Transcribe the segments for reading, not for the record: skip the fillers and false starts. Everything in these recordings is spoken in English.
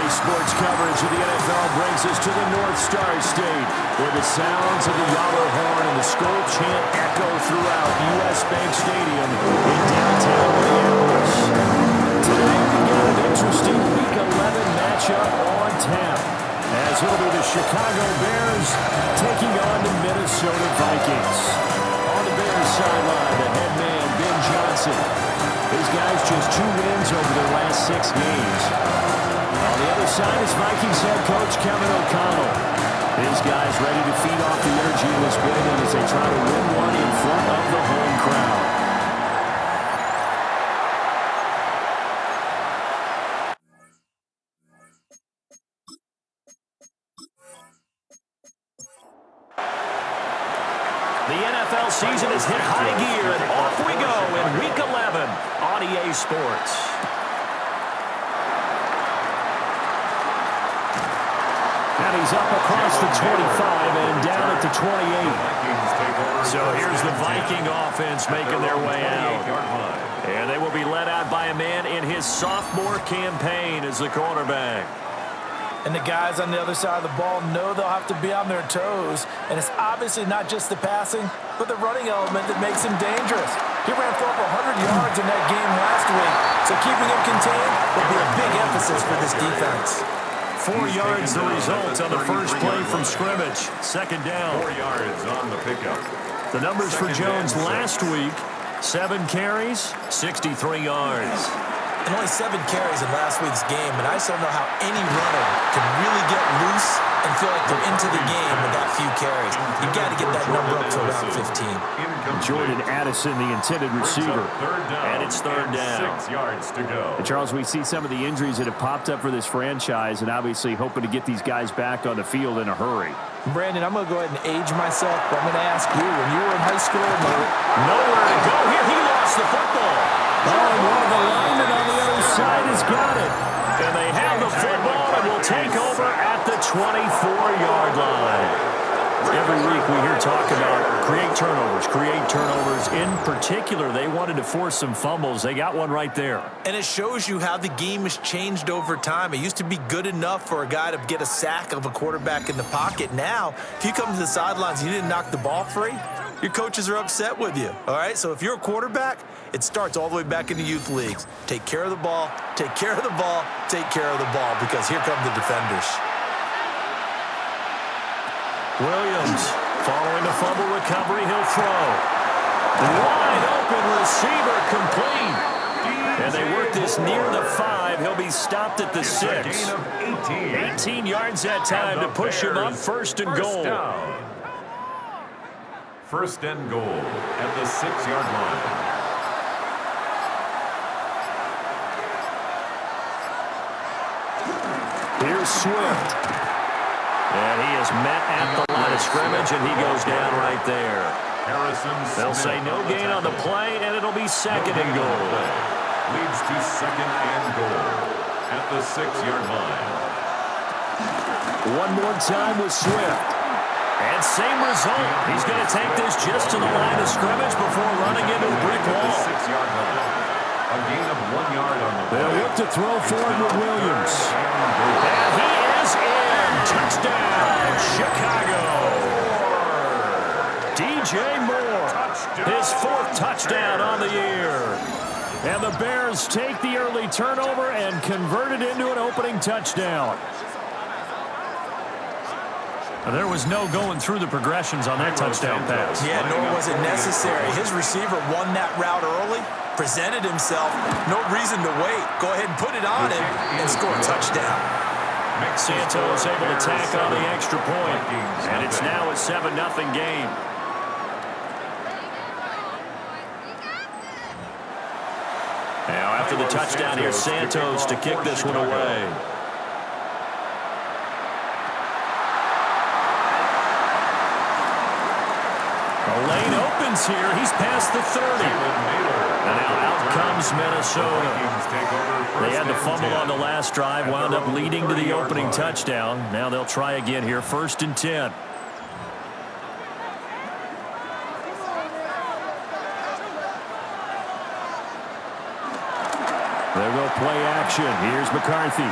Sports coverage of the NFL brings us to the North Star State, where the sounds of the Yellow Horn and the Skol chant echo throughout U.S. Bank Stadium in downtown Minneapolis. Today we've got an interesting Week 11 matchup on tap, as it'll be the Chicago Bears taking on the Minnesota Vikings. On the Bears sideline, the head man, Ben Johnson. These guys just 2 wins over their last 6 games. On the other side is Vikings head coach Kevin O'Connell. His guys ready to feed off the energy in this building as they try to win one in front of the home crowd. The NFL season has hit high gear, and off we go in Week 11 on EA Sports. And he's up across the 25 and down at the 28. So here's the Viking offense making their way out. And they will be led out by a man in his sophomore campaign as the quarterback. And the guys on the other side of the ball know they'll have to be on their toes. And it's obviously not just the passing, but the running element that makes him dangerous. He ran for over 100 yards in that game last week, so keeping him contained will be a big emphasis for this defense. 4 yards the result on the first play from scrimmage. Second down. 4 yards on the pickup. The numbers for Jones last week, 7 carries, 63 yards. And only 7 carries in last week's game, and I just don't know how any runner can really get loose and feel like they're into the game with that few carries. You've got to get that number up to around 15. Jordan Addison, the intended receiver. And it's third down. 6 yards to go. And Charles, we see some of the injuries that have popped up for this franchise, and obviously hoping to get these guys back on the field in a hurry. Brandon, I'm going to go ahead and age myself, but I'm going to ask you, when you were in high school, nowhere to go here. He lost the football. Oh, and one of the linemen on the other side has got it. And they have the football and will take over at the 24-yard line. Every week we hear talk about create turnovers. In particular, they wanted to force some fumbles. They got one right there. And it shows you how the game has changed over time. It used to be good enough for a guy to get a sack of a quarterback in the pocket. Now, if you come to the sidelines and you didn't knock the ball free, your coaches are upset with you. All right, so if you're a quarterback, it starts all the way back in the youth leagues. Take care of the ball, take care of the ball, take care of the ball, because here come the defenders. Williams, following the fumble recovery, he'll throw. Wide open receiver, complete. And they work this near the 5. He'll be stopped at the 6. 18 yards that time to push him up, first and goal. First and goal at the 6-yard line. Here's Swift. And he is met at the line of scrimmage, and he goes down right there. They'll say no gain on the play, and it'll be second and goal. Leads to second and goal at the 6-yard line. One more time with Swift. And same result. He's going to take this just to the line of scrimmage before running into a brick wall. 6-yard line. A gain of 1 yard on the play. They'll look to throw forward with Williams. And he is in. Touchdown, Chicago. DJ Moore, his 4th touchdown on the year. And the Bears take the early turnover and convert it into an opening touchdown. There was no going through the progressions on that touchdown pass. Yeah, nor was it necessary. His receiver won that route early, presented himself, no reason to wait. Go ahead and put it on him and score a touchdown. Santos able to tack on the extra point, and it's now a 7-0 game. Now after the touchdown, here's Santos to kick this one away. The lane opens here. He's past the 30. And now out comes Minnesota. They had the fumble on the last drive, wound up leading to the opening touchdown. Now they'll try again here, 1st and 10. They'll go play action. Here's McCarthy.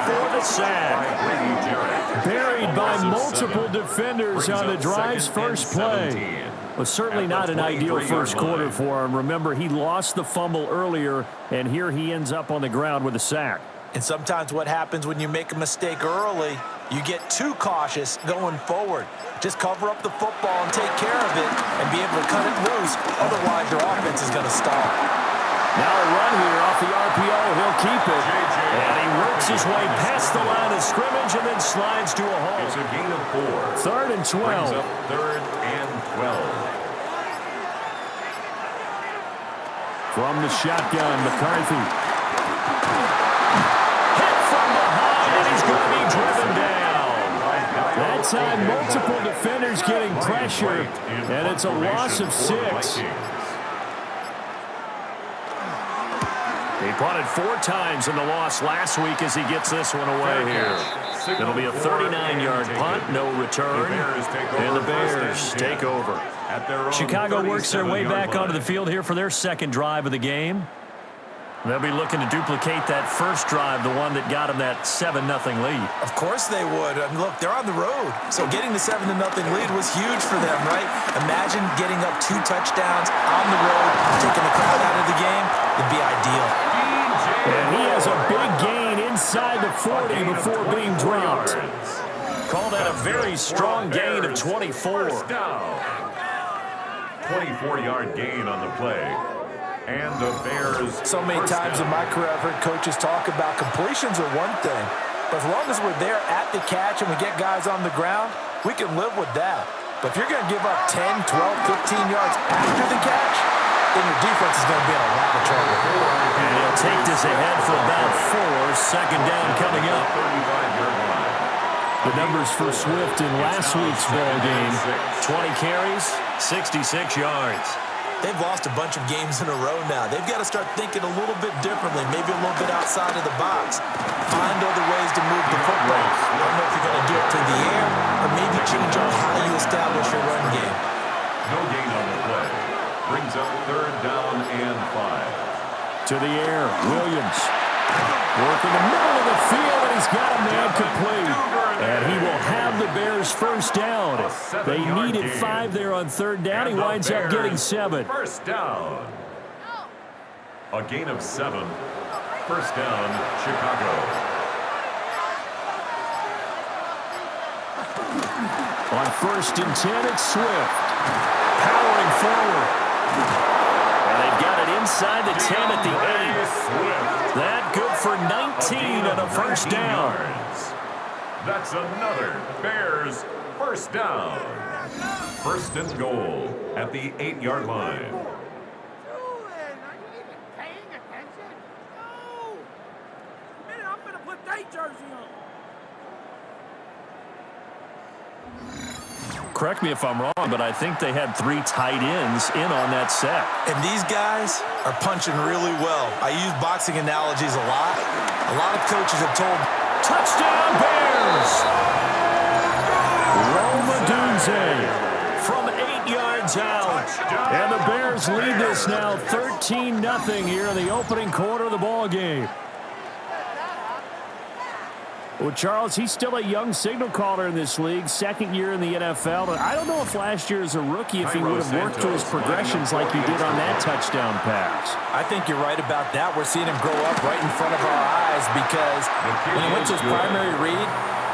there for the sack. Buried by multiple defenders on the drive's first play. Well, certainly not an ideal first quarter for him. Remember, he lost the fumble earlier, and here he ends up on the ground with a sack. And sometimes what happens when you make a mistake early, you get too cautious going forward. Just cover up the football and take care of it and be able to cut it loose. Otherwise, your offense is going to stall. Now a run here off the RPO. He'll keep it. And he works his way past the line of scrimmage and then slides to a hole. It's a gain of 4. 3rd and 12. Brings up 3rd and 12. From the shotgun, McCarthy. Hit from behind, and he's going to be driven down. That time, multiple defenders getting pressure, and it's a loss of 6. He punted 4 times in the loss last week as he gets this one away here. It'll be a 39-yard punt, no return, and the Bears take over. Chicago works their way back onto the field here for their second drive of the game. They'll be looking to duplicate that first drive, the one that got them that 7-0 lead. Of course they would. I mean, look, they're on the road. So getting the 7-0 lead was huge for them, right? Imagine getting up 2 touchdowns on the road, taking the crowd out of the game. It'd be ideal. And he has a big gain inside the 40 before being dropped. Call that a very strong gain of 24. 24-yard gain on the play. And the Bears. So many times in my career, I've heard coaches talk about completions are one thing. But as long as we're there at the catch and we get guys on the ground, we can live with that. But if you're going to give up 10, 12, 15 yards after the catch, then your defense is going to be in a lot of trouble. And he'll take this ahead for about 4. Second down coming up. The numbers for Swift in last week's ball game: 20 carries, 66 yards. They've lost a bunch of games in a row now. They've got to start thinking a little bit differently, maybe a little bit outside of the box. Find other ways to move the football. I don't know if you're going to do it through the air or maybe change up how you establish your run game. No gain on the play. Brings up 3rd down and 5. To the air, Williams. Working the middle of the field, and he's got a man complete. And he will have the Bears first down. They needed 5 there on 3rd down. He winds up getting 7. First down. A gain of 7. First down, Chicago. On 1st and 10, it's Swift. Powering forward. And they've got it inside the 10 at the 8. That good for 19 on a first down. That's another Bears first down. 1st and goal at the 8-yard line. Are you even paying attention? No! Man, I'm going to put that jersey on. Correct me if I'm wrong, but I think they had 3 tight ends in on that set. And these guys are punching really well. I use boxing analogies a lot. A lot of coaches have told, touchdown Bears! Roma Dunze from 8 yards out. And the Bears lead this now 13-0 here in the opening quarter of the ball game. Well, Charles, he's still a young signal caller in this league, 2nd year in the NFL. But I don't know if last year as a rookie, if he would have worked to his progressions like he did on that touchdown pass. I think you're right about that. We're seeing him grow up right in front of our eyes because when he went to his primary read,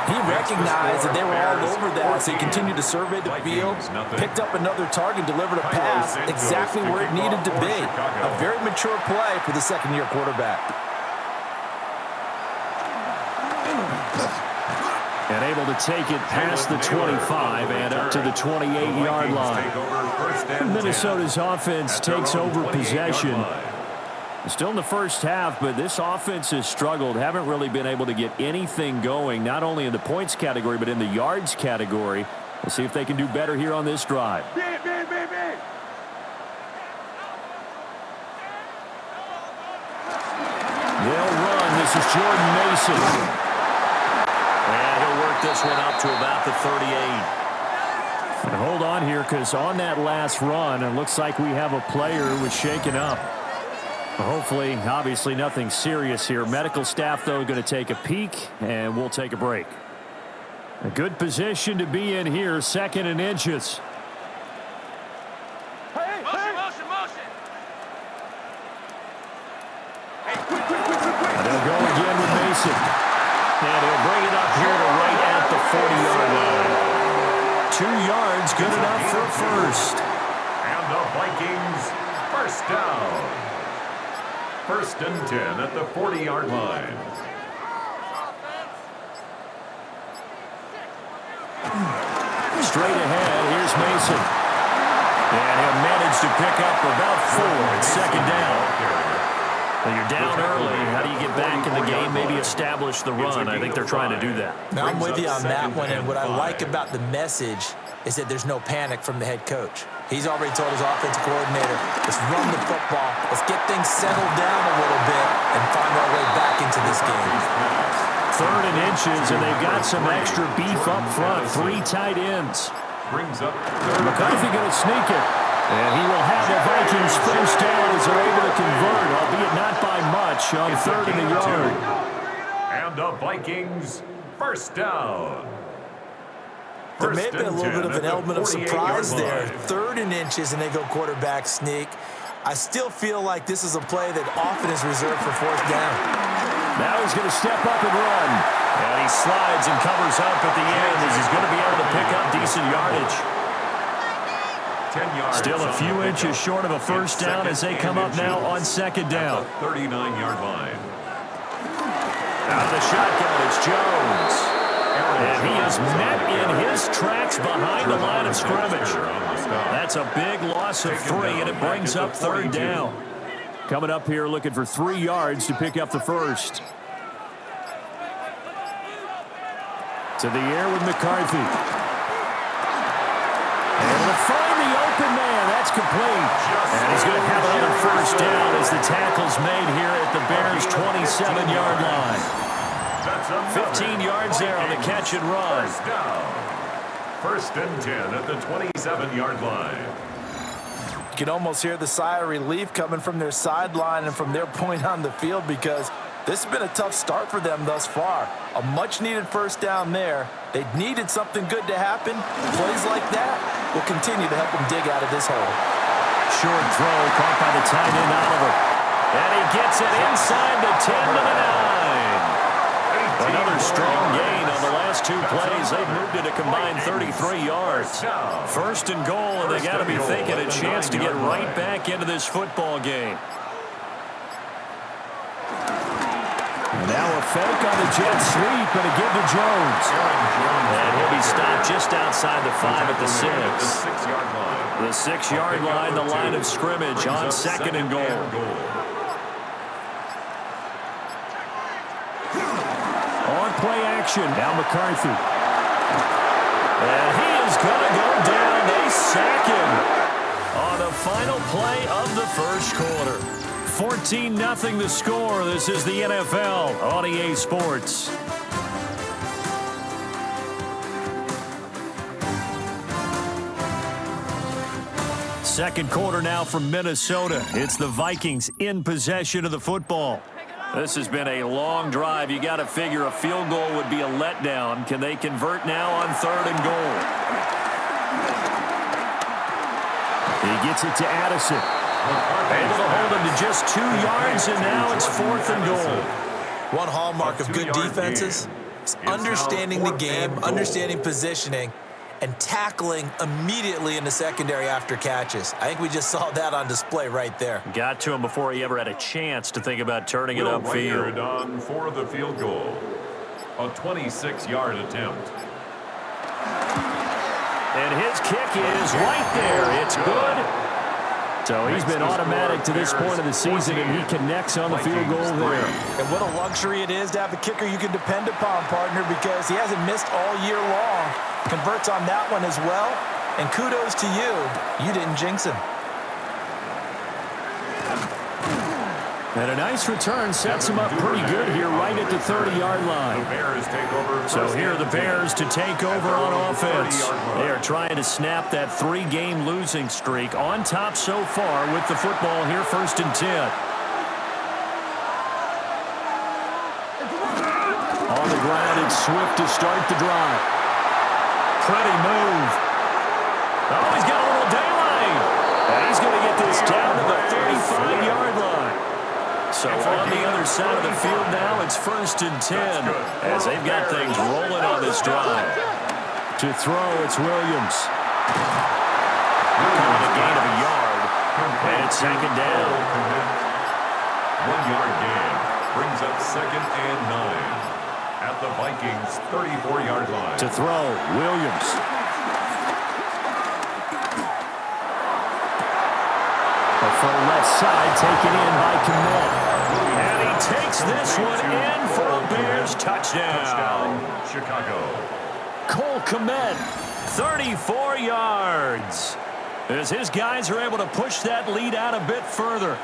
he recognized that they were all over that, so he continued to survey the field, picked up another target, delivered a pass exactly where it needed to be. A very mature play for the 2nd-year quarterback. And able to take it past the 25 and up to the 28-yard line. Minnesota's offense takes over possession. Still in the first half, but this offense has struggled. Haven't really been able to get anything going, not only in the points category, but in the yards category. We'll see if they can do better here on this drive. Big. They'll run. This is Jordan Mason. And he'll work this one up to about the 38. And hold on here, because on that last run, it looks like we have a player who was shaken up. Hopefully, obviously nothing serious here. Medical staff, though, going to take a peek, and we'll take a break. A good position to be in here, 2nd and inches. Motion. And they'll go again with Mason. And he'll bring it up here to right at the 40-yard line. 2 yards, good enough for a first. And the Vikings, first down. 1st and 10 at the 40-yard line. Straight ahead, here's Mason. And he'll manage to pick up about 4. It's 2nd down. Well, you're down early. How do you get back in the game? Maybe establish the run. I think they're trying to do that. Now, I'm with you on that one, and what I like about the message is that there's no panic from the head coach. He's already told his offensive coordinator, let's run the football, let's get things settled down a little bit and find our way back into this game. 3rd and inches, and they've got some extra beef up front. 3 tight ends. Brings up McCarthy going to sneak it. And he will have the Vikings first down as they're able to convert, albeit not by much, on 3rd and a yard. And the Vikings, first down. There may have been a little bit of an element of surprise there. 3rd and inches, and they go quarterback sneak. I still feel like this is a play that often is reserved for 4th down. Now he's going to step up and run. And he slides and covers up at the end as he's going to be able to pick up decent yardage. 10 yards. Still a few inches short of a first down as they come up now on 2nd down. 39-yard line. Out of the shotgun, it's Jones. And he is met in his tracks behind the line of scrimmage. That's a big loss of 3, and it brings up 3rd down. Coming up here looking for 3 yards to pick up the first. To the air with McCarthy. And to find the open man. That's complete. And he's going to have another first down as the tackle's made here at the Bears' 27-yard line. 15 yards there on the catch and run. First down. 1st and 10 at the 27-yard line. You can almost hear the sigh of relief coming from their sideline and from their point on the field because this has been a tough start for them thus far. A much-needed first down there. They needed something good to happen. Plays like that will continue to help them dig out of this hole. Short throw caught by the tight end Oliver. And he gets it inside the 10 to the 9. Another strong gain on the last 2 plays. They've moved it a combined 33 yards. 1st and goal, and they got to be thinking a chance to get right back into this football game. Now a fake on the jet sweep and a give to Jones. And he'll be stopped just outside the 5 at the 6. The 6-yard line, the line of scrimmage on 2nd and goal. Play action. Now McCarthy. And he is going to go down. They sack him on the final play of the first quarter. 14-0 the score. This is the NFL on EA Sports. Second quarter now from Minnesota. It's the Vikings in possession of the football. This has been a long drive. You got to figure a field goal would be a letdown. Can they convert now on 3rd and goal? He gets it to Addison. Able to hold him to just 2 yards, and now it's 4th and goal. One hallmark of good defenses is understanding the game, understanding positioning, and tackling immediately in the secondary after catches. I think we just saw that on display right there. Got to him before he ever had a chance to think about turning it upfield. On for the field goal. A 26-yard attempt. And his kick is right there. It's good. So he's been automatic to this point of the season, and he connects on the field goal there. And what a luxury it is to have a kicker you can depend upon, partner, because he hasn't missed all year long. Converts on that one as well. And kudos to you. You didn't jinx him. And a nice return sets him up pretty good here right at the 30-yard line. So here are the Bears to take over on offense. They are trying to snap that 3-game losing streak on top so far with the football here, 1st and 10. it's Swift to start the drive. Pretty move. Oh, he's got a little daylight. And he's going to get this down to the 35-yard line. So on the other side of the field now, it's 1st and 10 as they've got things rolling on this drive. To throw, it's Williams. Coming a gain of a yard, and it's 2nd down. 1-yard gain brings up 2nd and 9 at the Vikings' 34-yard line. To throw, Williams. From left side, taken in by Kmet. And he takes this one in for a Bears touchdown. Chicago. Cole Kmet, 34 yards. As his guys are able to push that lead out a bit further.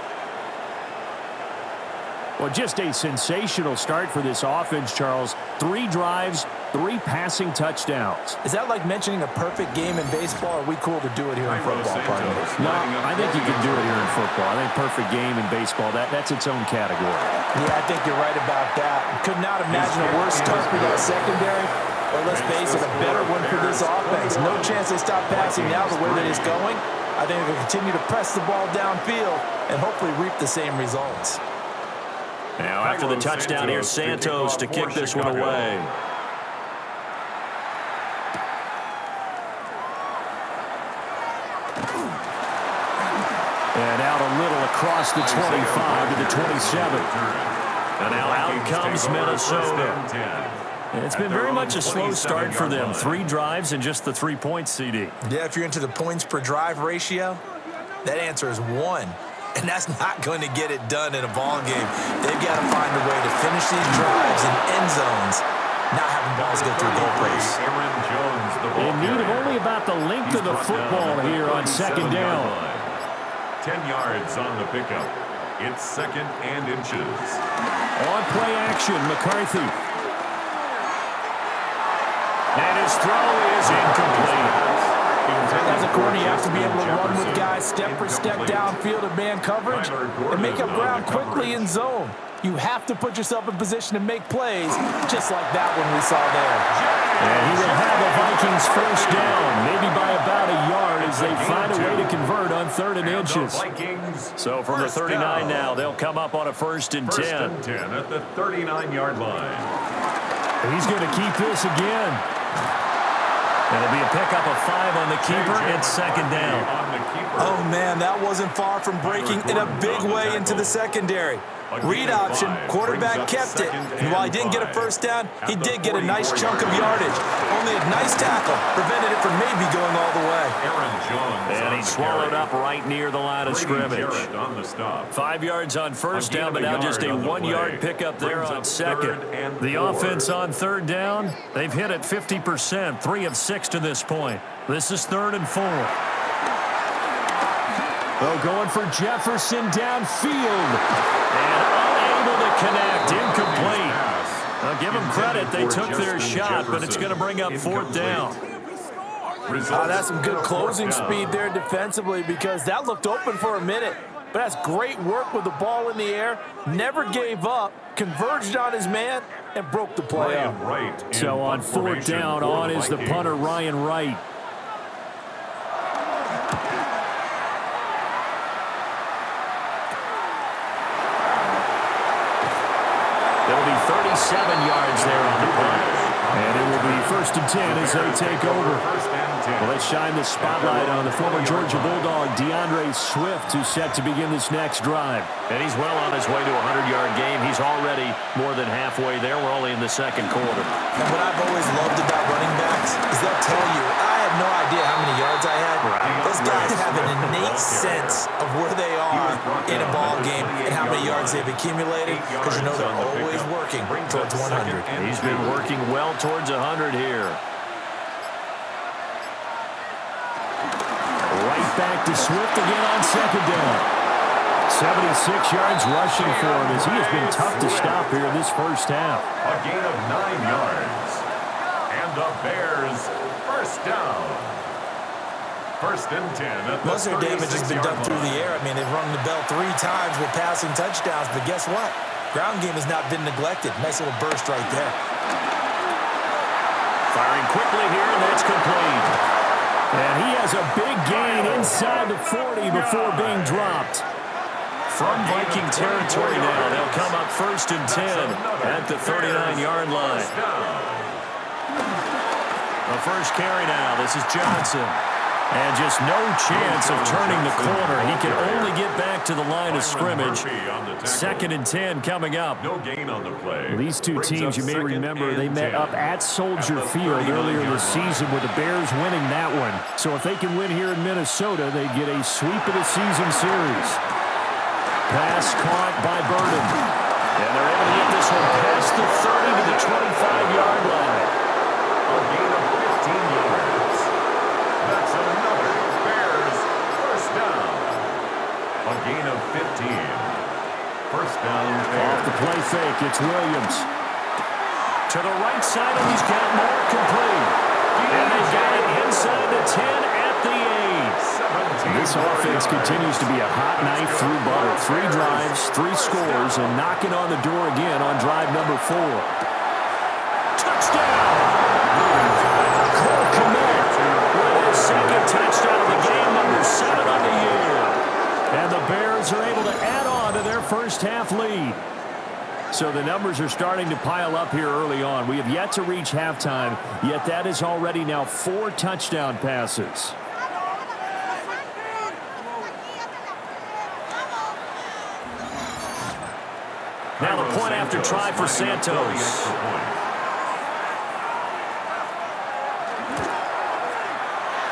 Well, just a sensational start for this offense, Charles. 3 drives, 3 passing touchdowns. Is that like mentioning a perfect game in baseball, or are we cool to do it here in football, partners? No, I think you can do it here in football. I think perfect game in baseball, that's its own category. Yeah, I think you're right about that. Could not imagine a worse start for that secondary, or let's face it, a better one for this offense. No chance they stop passing now the way that it's going. I think they'll continue to press the ball downfield and hopefully reap the same results. Now, after the touchdown, here's Santos to kick this one away. And out a little across the 25 to the 27. And now out comes Minnesota. It's been very much a slow start for them. 3 drives and just the 3 points, CD. Yeah, if you're into the points per drive ratio, that answer is 1. And that's not going to get it done in a ball game. They've got to find a way to finish these drives in end zones, not having balls go through goalposts. In need of only about the length of the football here on 2nd down. 10 yards on the pickup. It's 2nd and inches. On play action, McCarthy. And his throw is incomplete. As a corner, you have to be able to run with guys step for step downfield in man coverage and make up ground quickly in zone. You have to put yourself in position to make plays, just like that one we saw there. And he will have a Vikings 1st down, maybe by about a yard as they find a way to convert on 3rd and inches. So from the 39 now, they'll come up on a 1st and 10. 1st and 10 at the 39-yard line. He's going to keep this again. It'll be a pickup of 5 on the keeper and 2nd down. Oh, man, that wasn't far from breaking in a big way into the secondary. Read option, quarterback kept it. And while he didn't get a 1st down, he did get a nice chunk of yardage. Only a nice tackle prevented it from maybe going all the way. And he swallowed up right near the line of scrimmage. 5 yards on 1st down, but now just a 1-yard pickup there on 2nd. The offense on 3rd down, they've hit it 50%, 3 of 6 to this point. This is 3rd and 4. Well, going for Jefferson downfield. And unable to connect. Incomplete. Now, give them credit. They took their shot, but it's going to bring up 4th down. That's some good closing speed there defensively because that looked open for a minute. But that's great work with the ball in the air. Never gave up. Converged on his man and broke the play up. So on 4th down, on is the punter, Ryan Wright. It'll be 37 yards there on the punt. And it will be 1st and 10 as they take over. Well, let's shine the spotlight on the former Georgia Bulldog, DeAndre Swift, who's set to begin this next drive. And he's well on his way to a 100-yard game. He's already more than halfway there. We're only in the 2nd quarter. And what I've always loved about running backs is they'll tell you, I have no idea how many yards I had. Those guys have an innate sense of where they are in a ball game and how many yards they've accumulated because you know they're always working towards 100. He's been working well towards 100 here. Right back to Swift again on 2nd down. 76 yards rushing for him as he has been tough to stop here in this 1st half. A gain of 9 yards. And the Bears 1st down. 1st and 10. Most of their damage has been done through the air. I mean, they've rung the bell 3 times with passing touchdowns, but guess what? Ground game has not been neglected. Nice little burst right there. Firing quickly here, and that's complete. And he has a big gain inside the 40 before being dropped. From Viking territory now, they'll come up 1st and 10 at the 39-yard line. The first carry now. This is Johnson. And just no chance of turning the corner. He can only get back to the line of scrimmage. 2nd and 10 coming up. No gain on the play. These two teams, you may remember, they met up at Soldier Field earlier this season with the Bears winning that one. So if they can win here in Minnesota, they get a sweep of the season series. Pass caught by Burden. And they're able to get this one past the 30 to the 25-yard line. A gain of 15 yards. That's another Bears first down. A gain of 15. First down. Off the play fake, it's Williams. To the right side, and he's got more complete. And they've got it inside the 10 at the 8. This offense continues to be a hot knife through butter. 3 drives, 3 scores, and knocking on the door again on drive number 4. Touchdown! Second touchdown of the game, number 7 on the year. And the Bears are able to add on to their first half lead. So the numbers are starting to pile up here early on. We have yet to reach halftime, yet that is already now 4 touchdown passes. Now the point after try for Santos.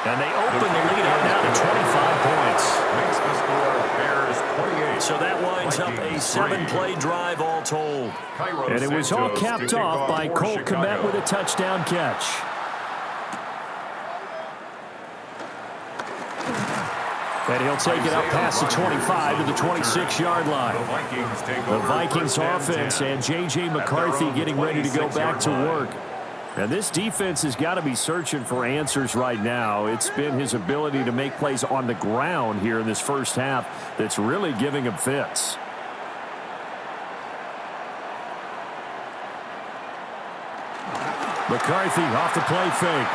And they open the lead up now to 25 points. Makes the score Bears 28. So that winds up a 7-play drive all told. And it was all capped off by Cole Kmet with a touchdown catch. And he'll take it up past the 25 to the 26-yard line. The Vikings offense and J.J. McCarthy getting ready to go back to work. And this defense has got to be searching for answers right now. It's been his ability to make plays on the ground here in this first half that's really giving him fits. McCarthy off the play fake.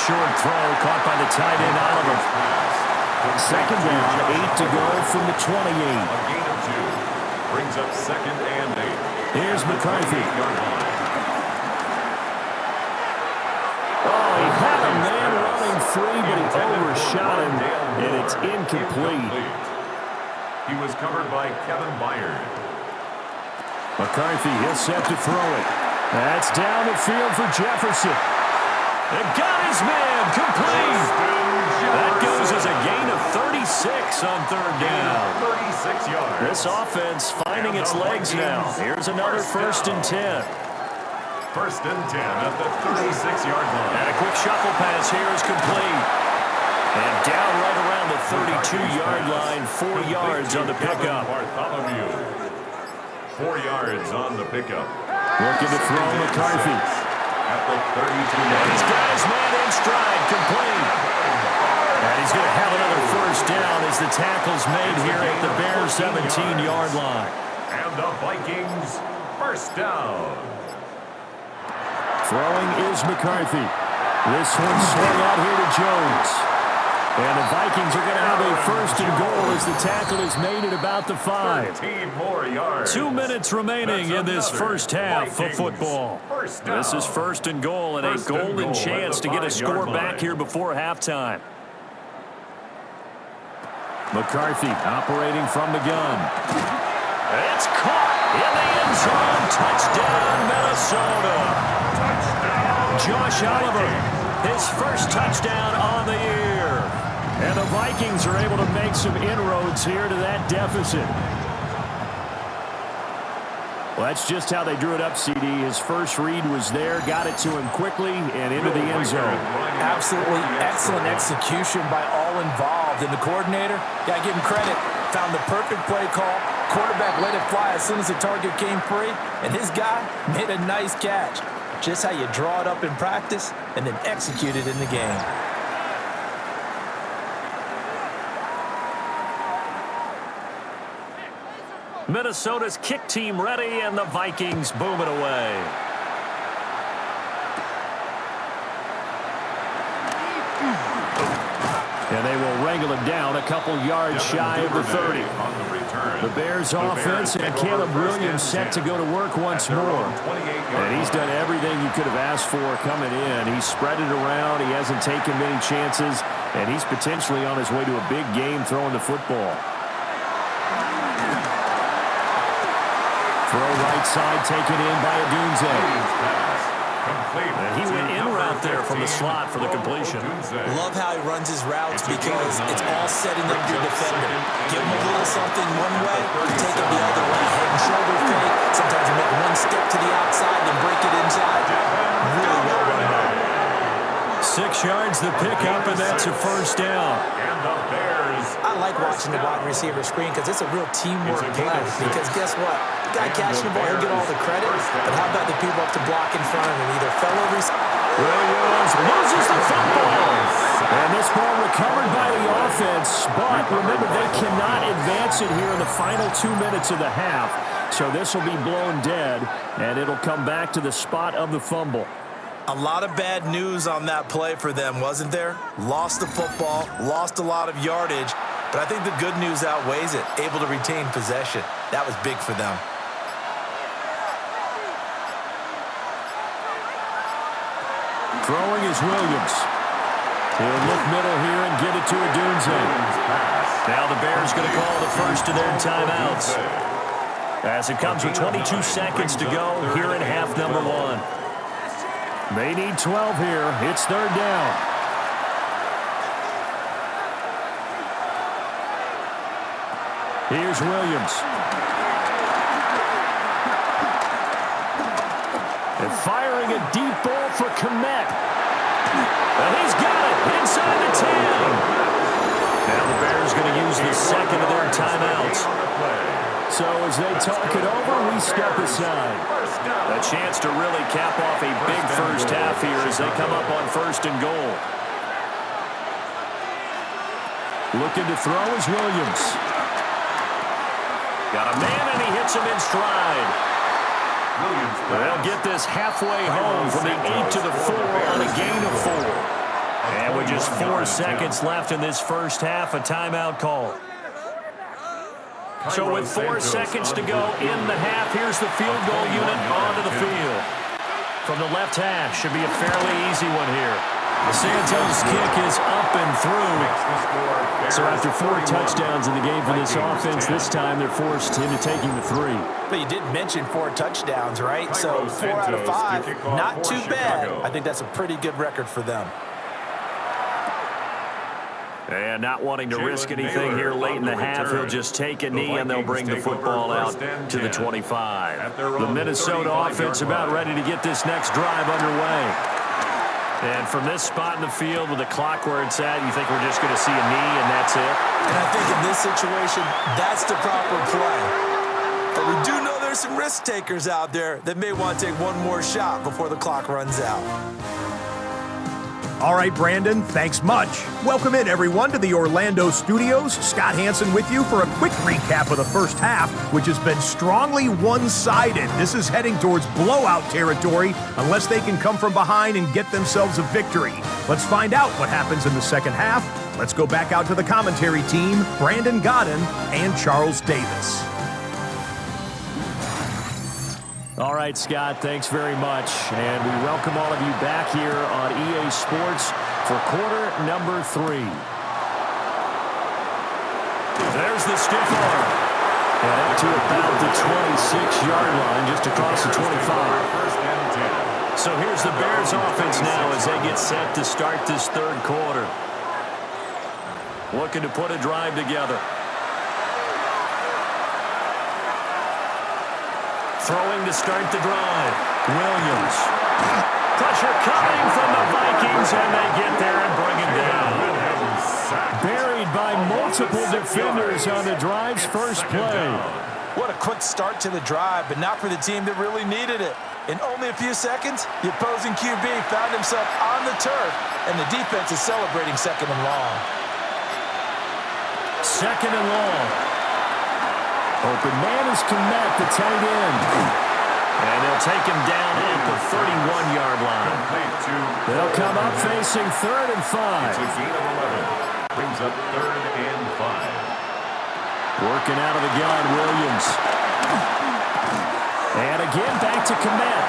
Short throw caught by the tight end Oliver. 2nd down, 8 to go from the 28. A gain of 2. Brings up 2nd and 8. Here's McCarthy. Oh, he had a man running free, but he overshot him, and it's incomplete. He was covered by Kevin Byard. McCarthy, he'll set to throw it. That's down the field for Jefferson. And got his man complete. That goes as a gain of 36 on 3rd down. 36 yards. This offense finding its legs now. Here's another 1st and 10. 1st and 10 at the 36-yard line. And a quick shuffle pass here is complete. And down right around the 32-yard line, 4 yards on the pickup. 4 yards on the pickup. Looking to throw McCarthy. At the 32-yard line. He's got his man in stride, complete. And he's going to have another 1st down as the tackle's made here at the Bears' 17-yard line. And the Vikings 1st down. Throwing is McCarthy. This one swung out here to Jones. And the Vikings are going to have a 1st and goal as the tackle is made at about the 5. 13 more yards. 2 minutes remaining in this first half of football. This is 1st and goal and a golden chance to get a score back here before halftime. McCarthy operating from the gun. It's caught in the end zone. Touchdown, Minnesota. Josh Oliver, his first touchdown on the year. And the Vikings are able to make some inroads here to that deficit. Well, that's just how they drew it up, CD. His first read was there, got it to him quickly, and into the end zone. Absolutely excellent execution by all involved. And the coordinator, got to give him credit, found the perfect play call. Quarterback let it fly as soon as the target came free, and his guy made a nice catch. Just how you draw it up in practice and then execute it in the game. Minnesota's kick team ready, and the Vikings boom it away. And they will wrangle him down a couple yards shy of the 30. The Bears offense and Caleb Williams set to go to work once more. And he's done everything you could have asked for coming in. He's spread it around. He hasn't taken many chances. And he's potentially on his way to a big game throwing the football. Throw right side taken in by Adunze. And he went in route there from the slot for the completion. Love how he runs his routes because it's all setting up your defender. Give him a little something one way, take it the other way. Head and shoulder fake. Sometimes you make one step to the outside, then break it inside. Really well run out. 6 yards the pickup, and that's a first down. I like watching the wide receiver screen because it's a real teamwork play. Because guess what? The guy catching the ball, he'll get all the credit. But how about the people up to block in front of him? Either fell over his... Williams loses the football. And this ball recovered by the offense. But remember, they cannot advance it here in the final 2 minutes of the half. So this will be blown dead, and it'll come back to the spot of the fumble. A lot of bad news on that play for them, wasn't there? Lost the football, lost a lot of yardage, but I think the good news outweighs it. Able to retain possession. That was big for them. Throwing is Williams. He'll look middle here and get it to Adunze. Now the Bears going to call the first of their timeouts. As it comes with 22 seconds to go here in half number 1. They need 12 here. It's third down. Here's Williams. And firing a deep ball for Komet. And he's got it inside the 10. Now the Bears going to use the second of their timeouts. So as they talk it over, we step aside. A chance to really cap off a big first half here as they come up on first and goal. Looking to throw is Williams. Got a man and he hits him in stride. They'll get this halfway home from the 8 to the 4 on a gain of 4. And with just 4 seconds left in this first half, a timeout call. So with 4 seconds to go in the half, here's the field goal unit onto the field. From the left hash, should be a fairly easy one here. The Santos kick is up and through. So after 4 touchdowns in the game for this offense, this time they're forced into taking the 3. But you did mention 4 touchdowns, right? So 4 out of 5, not too bad. I think that's a pretty good record for them. And not wanting to risk anything here late in the half, he'll just take a knee and they'll bring the football out to the 25. The Minnesota offense about ready to get this next drive underway. And from this spot in the field with the clock where it's at, you think we're just going to see a knee and that's it? And I think in this situation, that's the proper play. But we do know there's some risk takers out there that may want to take one more shot before the clock runs out. All right, Brandon, thanks much. Welcome in, everyone, to the Orlando studios. Scott Hansen with you for a quick recap of the first half, which has been strongly one-sided. This is heading towards blowout territory unless they can come from behind and get themselves a victory. Let's find out what happens in the second half. Let's go back out to the commentary team, Brandon Godden and Charles Davis. All right, Scott, thanks very much. And we welcome all of you back here on EA Sports for quarter number 3. There's the stiff arm. And up to about the 26-yard line, just across the 25. So here's the Bears offense now as they get set to start this third quarter. Looking to put a drive together. Throwing to start the drive. Williams. Pressure coming from the Vikings, and they get there and bring him down. Buried by multiple defenders on the drive's first play. What a quick start to the drive, but not for the team that really needed it. In only a few seconds, the opposing QB found himself on the turf, and the defense is celebrating second and long. Second and long. Open man is Komet, the tight end. And they'll take him down at the 31-yard line. They'll come up facing 3rd and 5. Brings up 3rd and 5. Working out of the gun, Williams. And again, back to Komet.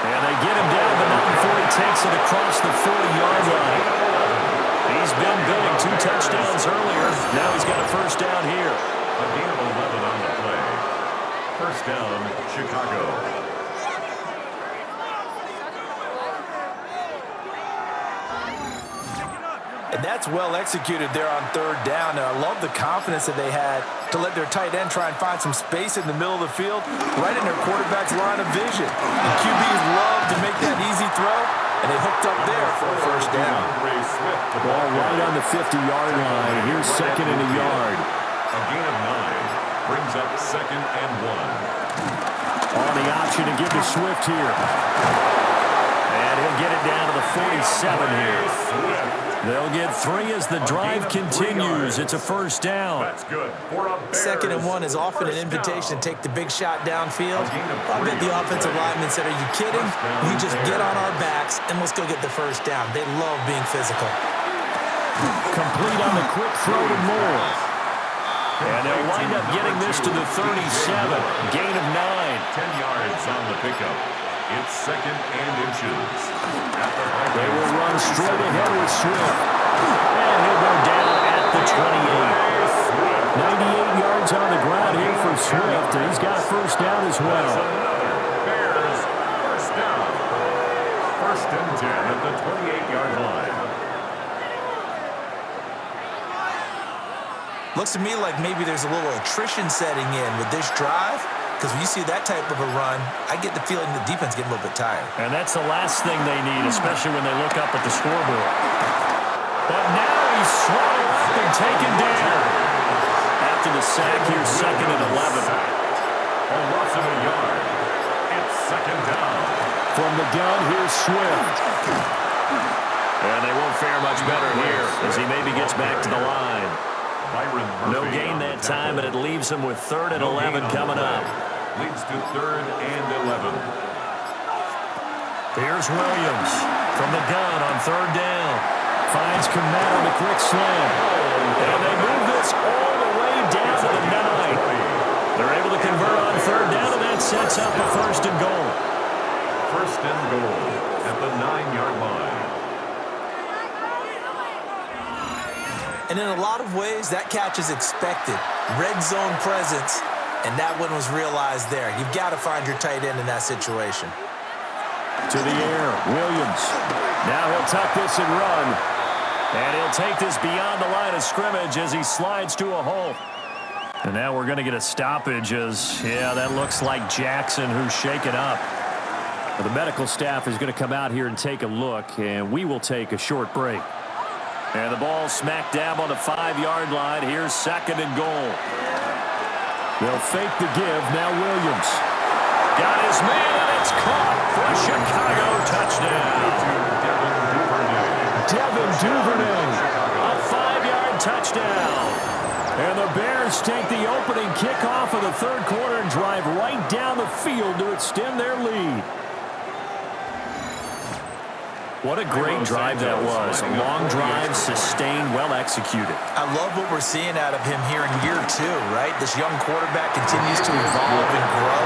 And they get him down the mountain before he takes it across the 40-yard line. He's been big, 2 touchdowns earlier. Now he's got a first down here. A gain of 11 on the play. First down, Chicago. And that's well executed there on 3rd down. And I love the confidence that they had to let their tight end try and find some space in the middle of the field, right in their quarterback's line of vision. The QBs love to make that easy throw, and they hooked up there for a first down. Ball right on the 50-yard line. Here's 2nd and a yard. A gain of 9 brings up 2nd and 1. On the option to give to Swift here. And he'll get it down to the 47 here. They'll get 3 as the drive continues. It's a first down. That's good for a Bears. 2nd and 1 is often an invitation to take the big shot downfield. I bet the offensive lineman said, "Are you kidding? We just get on our backs and let's go get the first down." They love being physical. Complete on the quick throw to Moore. And they'll wind up getting this to the 37. Gain of 9. 10 yards on the pickup. It's 2nd and inches. They will run straight ahead with Swift. And he'll go down at the 28. 98 yards on the ground here for Swift. And he's got a first down as well. Bears first down. 1st and 10 at the 28-yard line. Looks to me like maybe there's a little attrition setting in with this drive, because when you see that type of a run, I get the feeling the defense getting a little bit tired. And that's the last thing they need, especially when they look up at the scoreboard. But now he's swallowed up and taken down. After the sack, here's 2nd and 11. A loss of a yard. It's 2nd down. From the gun, here's Swift. And they won't fare much better here as he maybe gets back to the line. No gain that time, and it leaves him with 3rd and 11 coming up. Leads to 3rd and 11. Here's Williams from the gun on 3rd down. Finds Komet on the quick slam. And they move this all the way down to the 9. They're able to convert on 3rd down, and that sets up a 1st and goal. 1st and goal at the 9-yard line. And in a lot of ways, that catch is expected. Red zone presence, and that one was realized there. You've got to find your tight end in that situation. To the air, Williams. Now he'll tuck this and run. And he'll take this beyond the line of scrimmage as he slides to a hole. And now we're going to get a stoppage as, yeah, that looks like Jackson who's shaken up. Well, the medical staff is going to come out here and take a look, and we will take a short break. And the ball smack dab on the 5-yard line. Here's 2nd and goal. They'll fake the give. Now Williams. Got his man, and it's caught for a Chicago touchdown. Devin Duvernay. A 5-yard touchdown. And the Bears take the opening kickoff of the 3rd quarter and drive right down the field to extend their lead. What a great drive that was. A long drive, sustained, well executed. I love what we're seeing out of him here in year 2, right? This young quarterback continues to evolve and grow.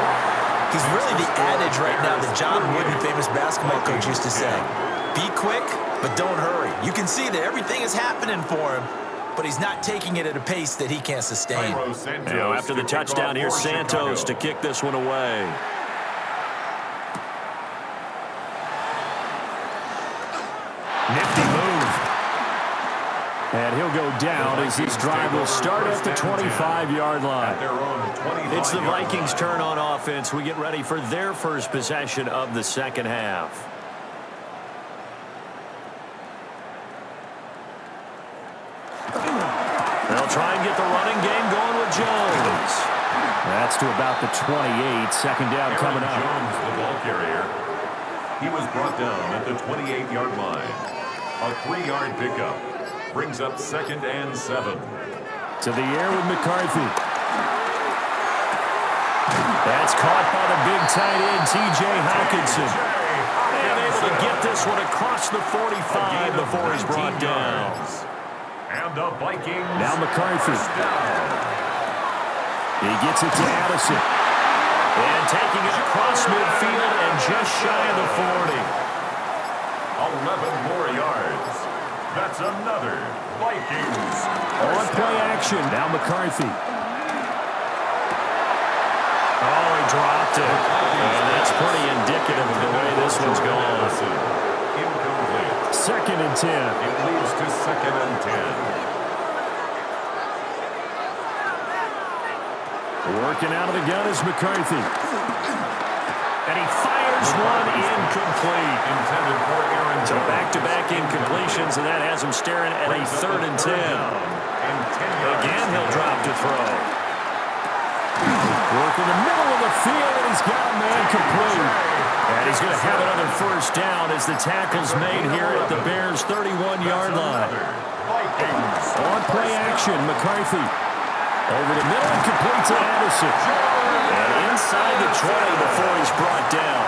He's really the adage right now that John Wooden, famous basketball coach, used to say. Be quick, but don't hurry. You can see that everything is happening for him, but he's not taking it at a pace that he can't sustain. Now, after the touchdown, here's Santos to kick this one away. Nifty move. And he'll go down as this drive will start at the 25-yard line. It's the Vikings' turn on offense. We get ready for their first possession of the 2nd half. They'll try and get the running game going with Jones. That's to about the 28. 2nd down coming up. Jones, the ball carrier. He was brought down at the 28-yard line. A 3-yard pickup brings up 2nd and 7. To the air with McCarthy. That's caught by the big tight end, T.J. Hawkinson. And able to get this one across the 45 before he's brought down. the Vikings. Now McCarthy. First down. He gets it to Addison. And taking it across midfield and just shy of the 40. 11 more yards. That's another Vikings. On play action. Now McCarthy. Oh, he dropped it. And that's pretty indicative of the way this one's going. Incomplete. 2nd and 10. It leads to 2nd and 10. Working out of the gun is McCarthy. And he fires one incomplete. Intended for Aaron So Jones. back-to-back incompletions, and that has him staring at a 3rd and 10. Again, he'll drop to throw. Work in the middle of the field, and he's got a man complete. And he's going to have another first down as the tackle's made here at the Bears' 31-yard line. On play action, McCarthy. Over the middle and complete to Addison. And inside the 20 before he's brought down.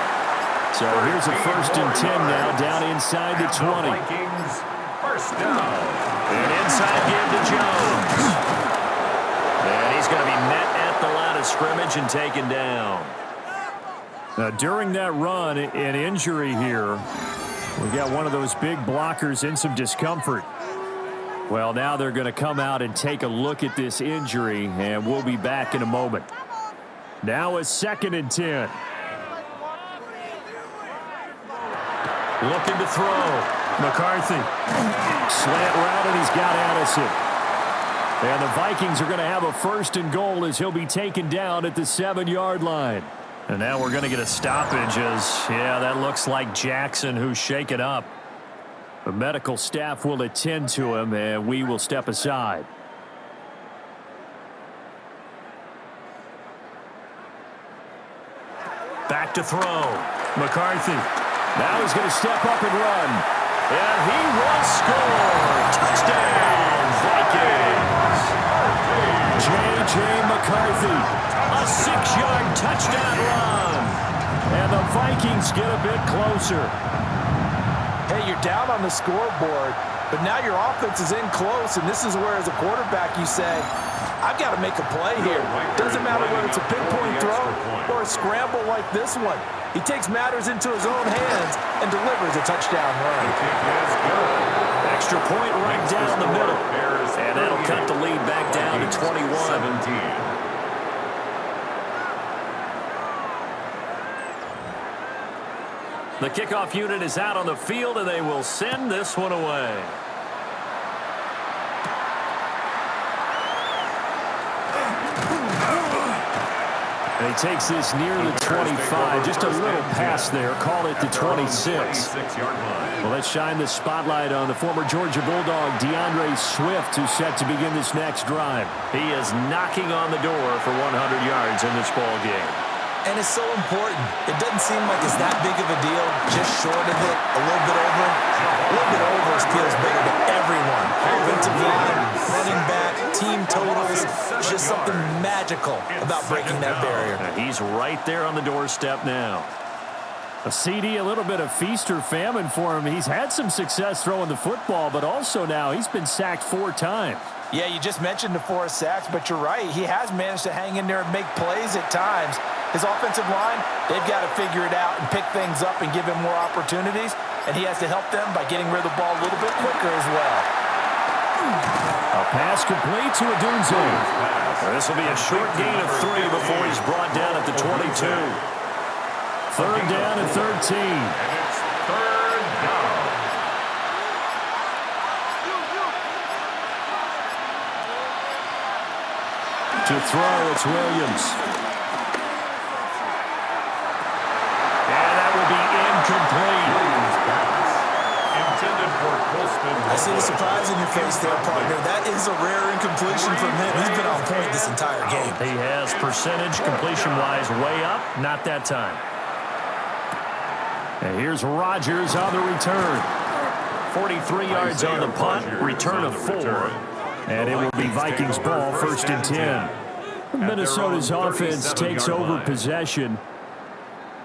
So here's a 1st and 10 now, down inside the 20. Vikings, first down. And inside give to Jones. And he's going to be met at the line of scrimmage and taken down. Now, during that run, an injury here. We got one of those big blockers in some discomfort. Well, now they're going to come out and take a look at this injury, and we'll be back in a moment. Now it's 2nd and 10. Looking to throw. McCarthy. Slant route, and he's got Addison. And the Vikings are going to have a 1st and goal as he'll be taken down at the 7-yard line. And now we're going to get a stoppage as, yeah, that looks like Jackson who's shaken up. The medical staff will attend to him, and we will step aside. Back to throw. McCarthy. Now he's going to step up and run. And he will score. Touchdown, Vikings. J.J. McCarthy. A 6-yard touchdown run. And the Vikings get a bit closer. Hey, you're down on the scoreboard, but now your offense is in close, and this is where, as a quarterback, you say, I've got to make a play here. Doesn't matter whether it's a pinpoint throw or a scramble like this one. He takes matters into his own hands and delivers a touchdown run. Extra point right down the middle. And that'll cut the lead back down to 21. 17. The kickoff unit is out on the field, and they will send this one away. And he takes this near the 25. Just a little pass there. Call it the 26. Well, let's shine the spotlight on the former Georgia Bulldog, DeAndre Swift, who's set to begin this next drive. He is knocking on the door for 100 yards in this ball game. And it's so important. It doesn't seem like it's that big of a deal. Just short of it, a little bit over. A little bit over feels better to everyone. Offensive line, running back, team totals. It's just something magical about breaking that barrier. And he's right there on the doorstep now. A CD, a little bit of feast or famine for him. He's had some success throwing the football, but also now he's been sacked 4 times. Yeah, you just mentioned the 4 sacks, but you're right. He has managed to hang in there and make plays at times. His offensive line, they've got to figure it out and pick things up and give him more opportunities, and he has to help them by getting rid of the ball a little bit quicker as well. A pass complete to Odunze. This will be a short gain of 3 before he's brought down at the 22. 3rd down and 13. And it's 3rd down. To throw, it's Williams. And that will be incomplete. Intended for Colston. I see the surprise in your face there, partner. That is a rare incompletion from him. He's been on point this entire game. He has percentage completion-wise way up. Not that time. And here's Rodgers on the return. 43 yards on the punt. Return of 4. And it will be Vikings ball, 1st and 10. Minnesota's offense takes over possession.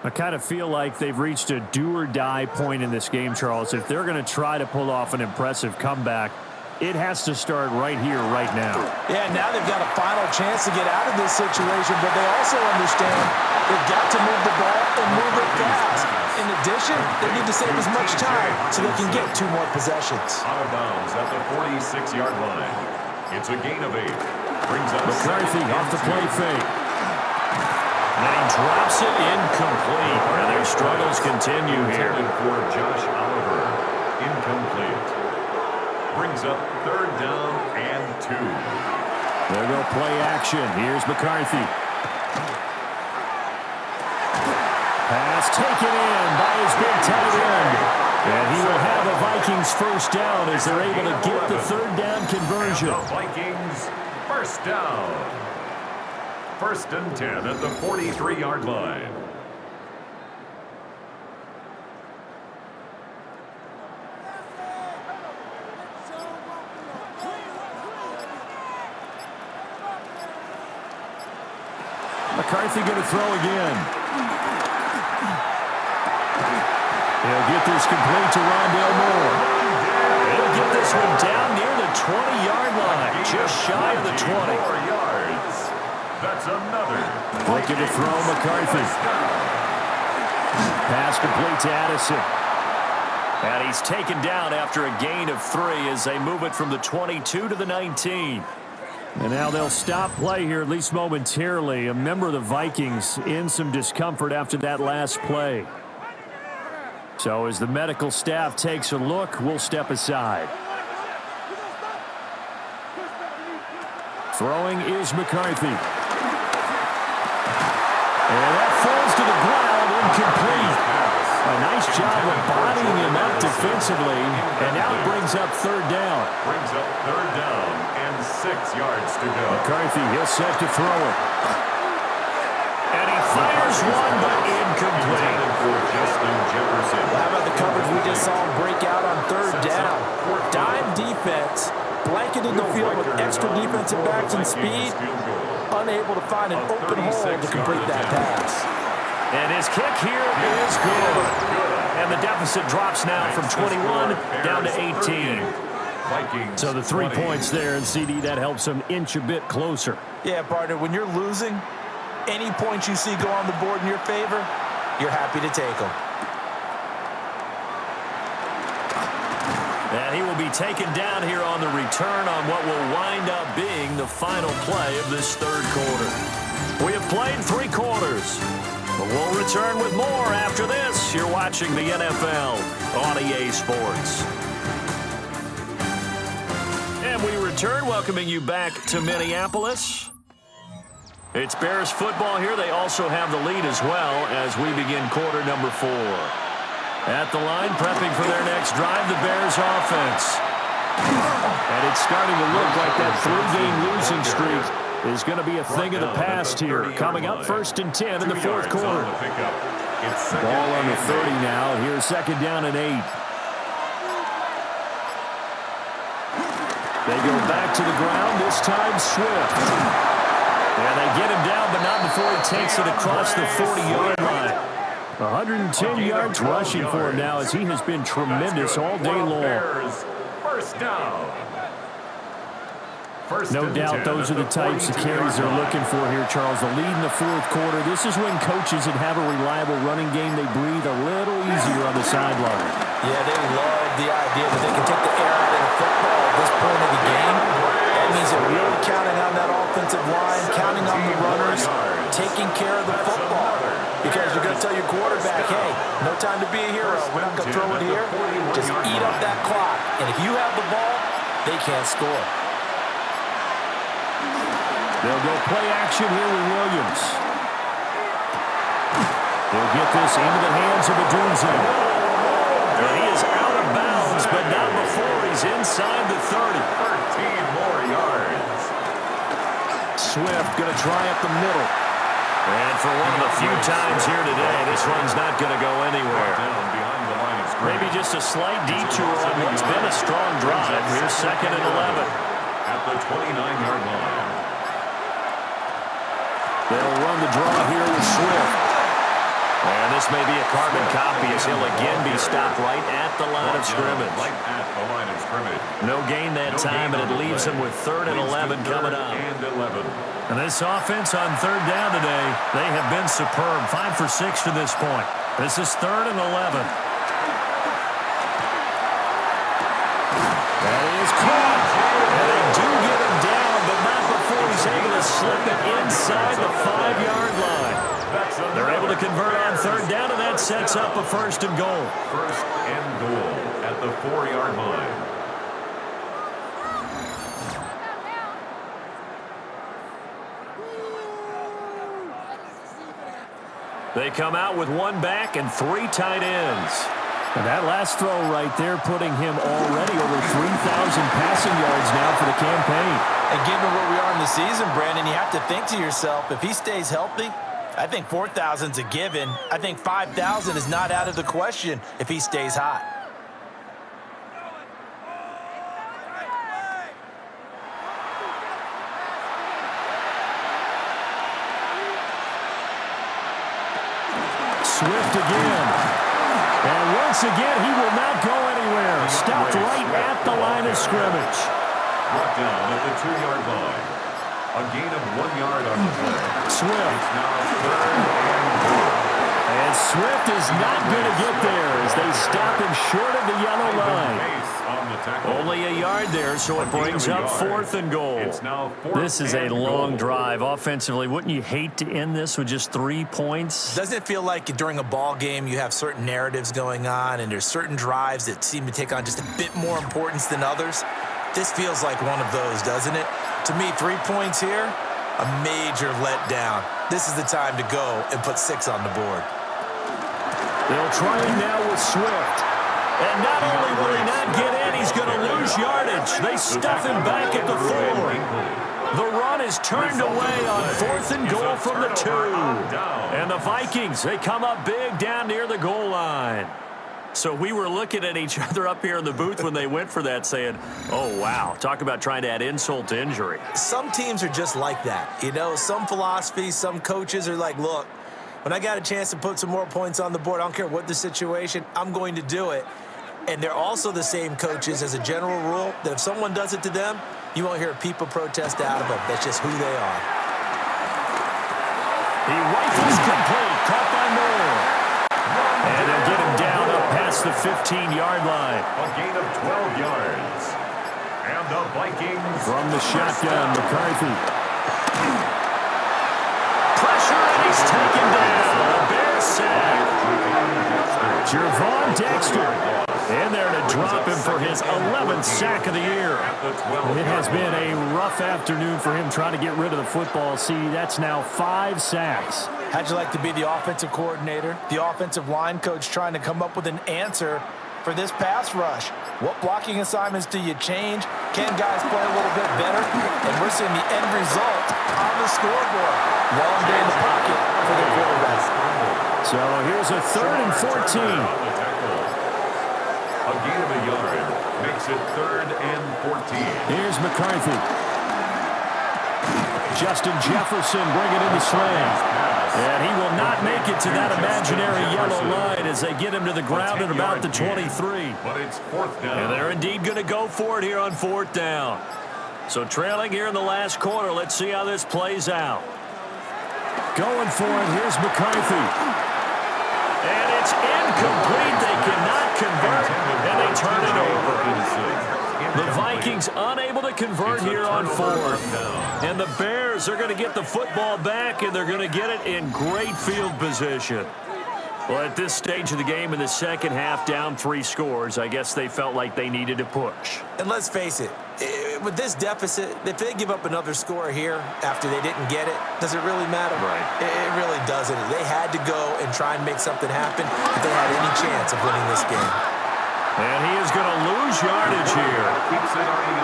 I kind of feel like they've reached a do-or-die point in this game, Charles. If they're going to try to pull off an impressive comeback, It has to start right here, right now. Yeah, now they've got a final chance to get out of this situation, but they also understand they've got to move the ball and move it fast. In addition, they need to save as much time so they can get 2 more possessions. Out of bounds at the 46-yard line. It's a gain of 8. Brings up McCarthy off the play fake. And he drops it incomplete. And their struggles continue here. For Josh Oliver. Incomplete. Brings up 3rd down and 2. There go play action. Here's McCarthy. Pass taken in by his big tight end. And he will have a Vikings first down as they're able to get the 3rd down conversion. And the Vikings first down. 1st and 10 at the 43-yard line. McCarthy going to throw again. He'll get this complete to Rondale Moore. He'll get this one down near the 20-yard line, just shy of the 20. 4 yards. That's another. Looking to throw McCarthy. Pass complete to Addison. And he's taken down after a gain of 3 as they move it from the 22 to the 19. And now they'll stop play here, at least momentarily. A member of the Vikings in some discomfort after that last play. So as the medical staff takes a look, we'll step aside. Throwing is McCarthy. And that falls to the ground, incomplete. A nice job of bodying him up defensively, and now it brings up 3rd down. Brings up 3rd down and 6 yards to go. McCarthy, he'll set to throw it. And he fires one, but incomplete. For Justin Jefferson. How about the coverage we just saw him break out on 3rd down? Dime defense, blanketed the field with extra defensive backs and speed, unable to find an open hole to complete that pass. And his kick here is good. And the deficit drops now from 21 down to 18. So the 3 points there, and CD, that helps them inch a bit closer. Yeah, partner, when you're losing, any points you see go on the board in your favor, you're happy to take them. And he will be taken down here on the return on what will wind up being the final play of this 3rd quarter. We have played 3 quarters. But we'll return with more after this. You're watching the NFL on EA Sports. And we return, welcoming you back to Minneapolis. It's Bears football here. They also have the lead as well as we begin quarter number 4. At the line, prepping for their next drive, the Bears offense. And it's starting to look like that 3-game losing streak is going to be a thing of the past here. Coming up 1st and 10 in the 4th quarter. Ball on the 30 now. Here's 2nd down and 8. They go back to the ground, this time Swift. And they get him down, but not before he takes it across the 40-yard line. 110 yards rushing for him now as he has been tremendous all day long. First down. No doubt those are the types of carries they're looking for here, Charles. The lead in the 4th quarter. This is when coaches that have a reliable running game, they breathe a little easier on the sideline. Yeah, they love the idea that they can take the air out of the football at this point of the game. That means they're really counting on that offensive line, counting on the runners, taking care of the football. Because you're going to tell your quarterback, hey, no time to be a hero. We're not going to throw it here. Just eat up that clock. And if you have the ball, they can't score. They'll go play action here with Williams. They'll get this into the hands of Adunze. And he is out of bounds, but not before he's inside the 30. 13 more yards. Swift going to try up the middle. And for one of the few times here today, this one's not going to go anywhere. Down behind the line of scrimmage. Maybe just a slight detour on what's been a strong drive. Here's 2nd and 11. At the 29-yard line. They'll run the draw here with Swift. And this may be a carbon copy as he'll again be stopped right at the line of scrimmage. Right at the line of scrimmage. No gain that time, and it leaves him with 3rd and 11 coming up. And this offense on 3rd down today, they have been superb. 5 for 6 to this point. This is 3rd and 11. That is caught. And they do get him down, but not before he's able to slip it inside the 5-yard line. They're able to convert on 3rd down, and that sets up a 1st and goal. 1st and goal at the 4-yard line. They come out with 1 back and 3 tight ends. And that last throw right there putting him already over 3,000 passing yards now for the campaign. And given where we are in the season, Brandon, you have to think to yourself, if he stays healthy, I think 4,000's a given. I think 5,000 is not out of the question if he stays hot. Swift again. And once again, he will not go anywhere. Stopped right at the line of scrimmage. Brought down at the 2-yard line. A gain of 1 yard on the play. Swift. It's now 3rd and goal. And Swift is not going to get there as they stop him short of the yellow line. Only a yard there, so it brings up 4th and goal. This is a long drive offensively. Wouldn't you hate to end this with just 3 points? Doesn't it feel like during a ball game you have certain narratives going on and there's certain drives that seem to take on just a bit more importance than others? This feels like one of those, doesn't it? To me, 3 points here, a major letdown. This is the time to go and put 6 on the board. They'll try it now with Swift. And not only will he not get in, he's going to lose yardage. They stuff him back at the 4. The run is turned away on 4th and goal from the 2. And the Vikings, they come up big down near the goal line. So we were looking at each other up here in the booth when they went for that saying, oh, wow, talk about trying to add insult to injury. Some teams are just like that. You know, some philosophies, some coaches are like, look, when I got a chance to put some more points on the board, I don't care what the situation, I'm going to do it. And they're also the same coaches as a general rule that if someone does it to them, you won't hear people protest out of them. That's just who they are. He rifles complete, caught by Moore. And they'll get him down up past the 15-yard line. A gain of 12 yards. And the Vikings from the shotgun, McCarthy. Pressure, and he's taken down. A Bear sack. Javon Dexter in there to drop him for his 11th sack of the year. It has been a rough afternoon for him trying to get rid of the football. See, that's now 5 sacks. How'd you like to be the offensive coordinator, the offensive line coach trying to come up with an answer for this pass rush? What blocking assignments do you change? Can guys play a little bit better? And we're seeing the end result on the scoreboard. Long day in the pocket for the quarterback. So here's a 3rd and 14. A gain of a yard makes it 3rd and 14. Here's McCarthy. Justin Jefferson bringing in the slam. And he will not make it to that imaginary yellow line as they get him to the ground at about the 23. But it's 4th down. And they're indeed going to go for it here on 4th down. So trailing here in the last quarter. Let's see how this plays out. Going for it. Here's McCarthy. And it's incomplete. They cannot convert, and they turn it over. The Vikings unable to convert here on 4th. And the Bears are going to get the football back, and they're going to get it in great field position. Well, at this stage of the game in the second half, down 3 scores, I guess they felt like they needed to push. And let's face it, with this deficit, if they give up another score here after they didn't get it, does it really matter? Right. It really doesn't. They had to go and try and make something happen if they had any chance of winning this game. And he is going to lose yardage here.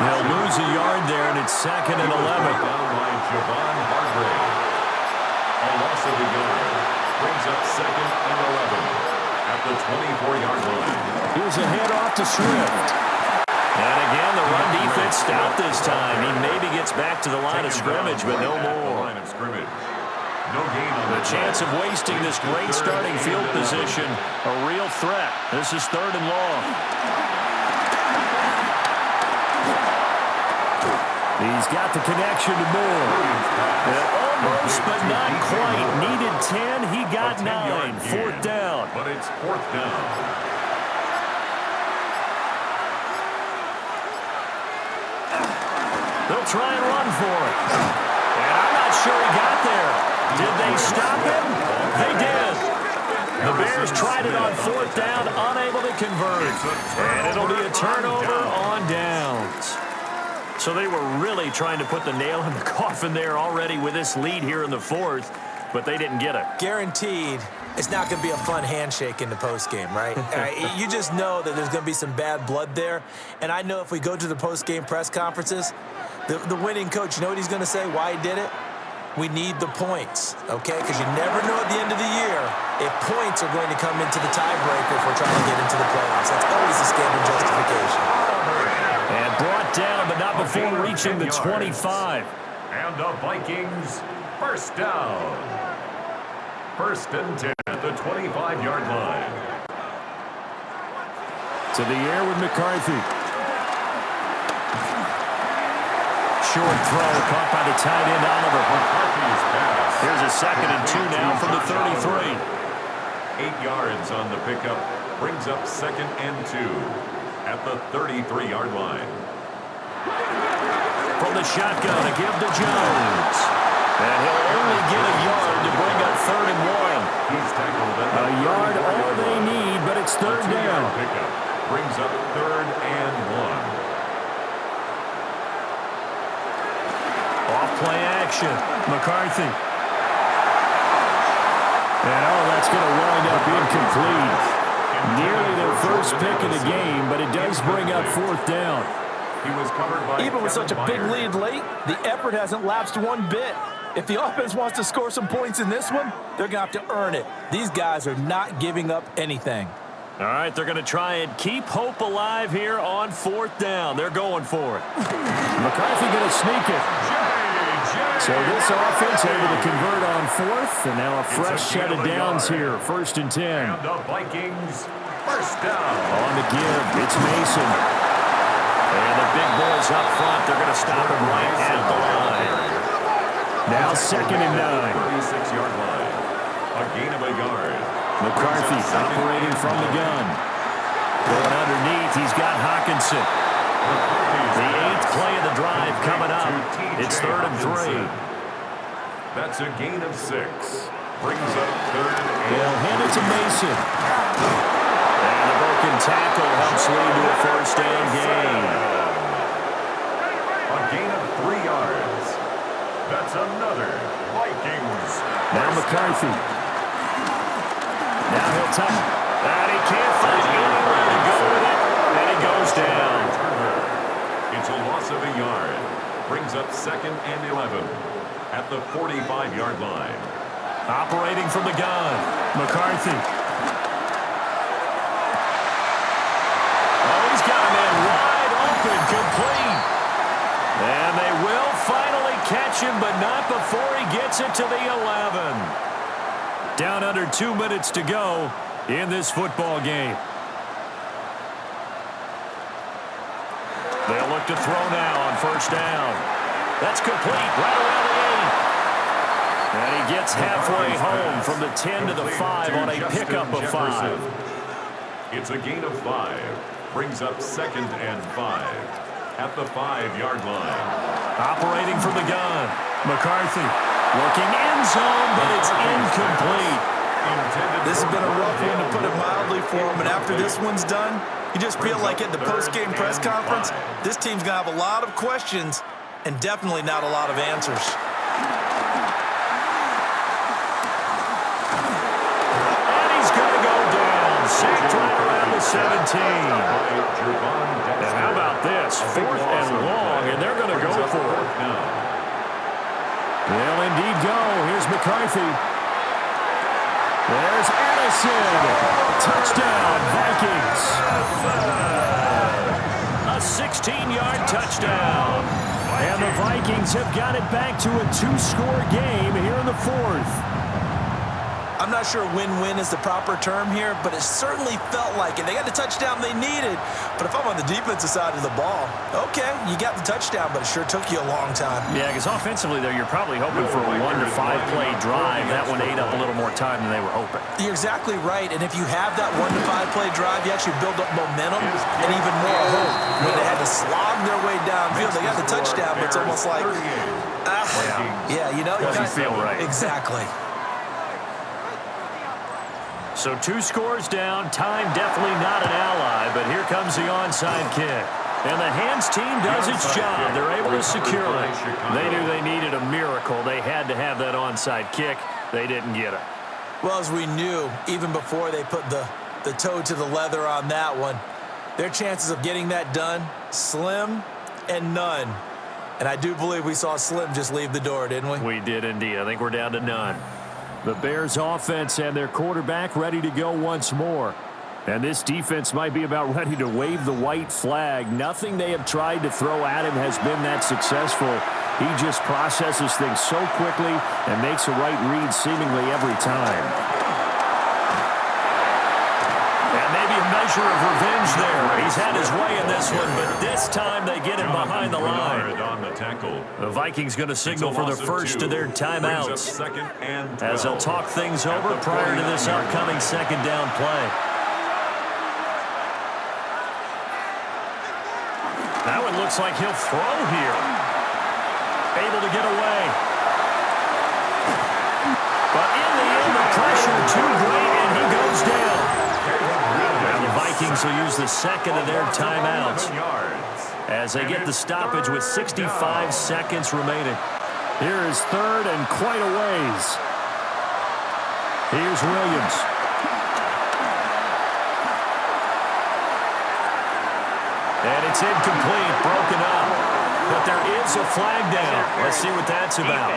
He'll lose a yard there, and it's 2nd and 11. Down by Javon Hargrave. A loss of a yard brings up 2nd and 11 at the 24-yard line. Here's a handoff to Swift. And again, the run defense stout this time. He maybe gets back to the line of scrimmage, but no more. No gain on The chance of wasting this great starting field position, a real threat. This is 3rd and long. He's got the connection to Moore. Almost, but not quite. Needed 10. He got 9. 4th down. But it's 4th down. They'll try and run for it. And I'm not sure he got there. Did they stop him? They did. The Bears tried it on 4th down, unable to convert. And it'll be a turnover on downs. So they were really trying to put the nail in the coffin there already with this lead here in the 4th, but they didn't get it. Guaranteed, it's not going to be a fun handshake in the postgame, right? You just know that there's going to be some bad blood there. And I know if we go to the postgame press conferences, the winning coach, you know what he's going to say, why he did it? We need the points, okay? Because you never know at the end of the year if points are going to come into the tiebreaker if we're trying to get into the playoffs. That's always a standard justification. And brought down, but not before reaching the 25. And the Vikings, 1st down. 1st and 10 at the 25-yard line. To the air with McCarthy. Short throw caught by the tight end Oliver. McCarthy's pass. Here's a 2nd and 2 now from the 33. 8 yards on the pickup. Brings up 2nd and 2 at the 33-yard line. From the shotgun to give to Jones. And he'll only get a yard to bring up 3rd and 1. He's tackled at the A yard all they need, but it's 3rd down. Pickup brings up 3rd and 1. Off play action. McCarthy. And that's going to wind up incomplete. Nearly their first pick of the game, but it does bring up 4th down. He was covered by Even with such a big lead late, the effort hasn't lapsed one bit. If the offense wants to score some points in this one, they're going to have to earn it. These guys are not giving up anything. All right, they're going to try and keep hope alive here on 4th down. They're going for it. McCarthy going to sneak it. So this offense able to convert on 4th, and now a fresh set of downs here, 1st and 10. And the Vikings, 1st down. On the give, it's Mason. And the big boys up front, they're going to stop him right at the line. Now 2nd and 9. 36-yard line. A gain of a yard. McCarthy operating from the gun. Going underneath, he's got Hawkinson. The 8th play of the drive coming up. It's 3rd and 3. That's a gain of 6. Brings up 3rd and 8. They'll hand it to Mason. And the broken tackle helps lead to a 1st down gain. A gain of 3 yards. That's another Vikings. Now McCarthy. Now he'll tuck. And he can't find anywhere to go with it. And he goes down. It's a loss of a yard. Brings up 2nd and 11 at the 45-yard line. Operating from the gun. McCarthy. Oh, he's got a man wide open, complete. And they will finally catch him, but not before he gets it to the 11. Down under 2 minutes to go in this football game. They'll look to throw now on 1st down. That's complete right around the 8. And he gets halfway home from the 10 to the 5 on a pickup of 5. It's a gain of 5. Brings up 2nd and 5 at the 5-yard line. Operating from the gun. McCarthy looking end zone, but it's incomplete. This has been a rough one, to put it mildly, for him. And after this one's done, you just feel like at the post-game press conference, this team's going to have a lot of questions and definitely not a lot of answers. And he's going to go down. Sacked right around the 17. And how about this? 4th and long, and they're going to go for it. They'll indeed go. Here's McCarthy. There's Addison. Touchdown, Vikings. A 16-yard touchdown. And the Vikings have got it back to a 2-score game here in the fourth. I'm not sure win-win is the proper term here, but it certainly felt like it. They got the touchdown they needed, but if I'm on the defensive side of the ball, okay, you got the touchdown, but it sure took you a long time. Yeah, because offensively, though, you're probably hoping for a 1 to 5 play drive. That one ate up a little more time than they were hoping. You're exactly right, and if you have that 1 to 5 play drive, you actually build up momentum and even more hope. When they had to slog their way downfield, they got the touchdown, but it's almost like, yeah, you know, doesn't feel right. Exactly. So 2 scores down, time definitely not an ally, but here comes the onside kick. And the hands team does its job. They're able to secure it. They knew they needed a miracle. They had to have that onside kick. They didn't get it. Well, as we knew, even before they put the toe to the leather on that one, their chances of getting that done, slim and none. And I do believe we saw Slim just leave the door, didn't we? We did indeed. I think we're down to none. The Bears offense and their quarterback ready to go once more. And this defense might be about ready to wave the white flag. Nothing they have tried to throw at him has been that successful. He just processes things so quickly and makes a right read seemingly every time. And maybe a measure of revenge there. He's had his way in this one, but this time they get him behind the line. The Vikings going to signal for the first of their timeouts as they'll talk things over prior to this upcoming second down play. That one looks like he'll throw here. Able to get away. But in the end, the pressure too great, and he goes down. And the Vikings will use the second of their timeouts as they get the stoppage with 65 seconds remaining. Here is third and quite a ways. Here's Williams. And it's incomplete, broken up. But there is a flag down. Let's see what that's about.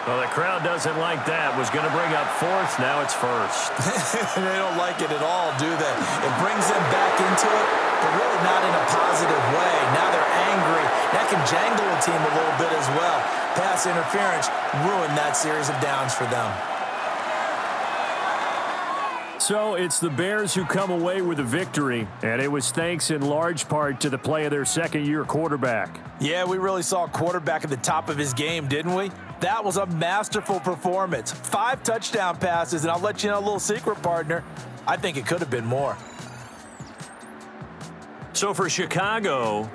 Well, the crowd doesn't like that. Was going to bring up fourth. Now it's first. They don't like it at all, do they? It brings them back into it, but really not in a positive way. Now they're angry. That can jangle a team a little bit as well. Pass interference ruined that series of downs for them. So it's the Bears who come away with a victory, and it was thanks in large part to the play of their second-year quarterback. Yeah, we really saw a quarterback at the top of his game, didn't we? That was a masterful performance. 5 touchdown passes, and I'll let you know a little secret, partner. I think it could have been more. So for Chicago,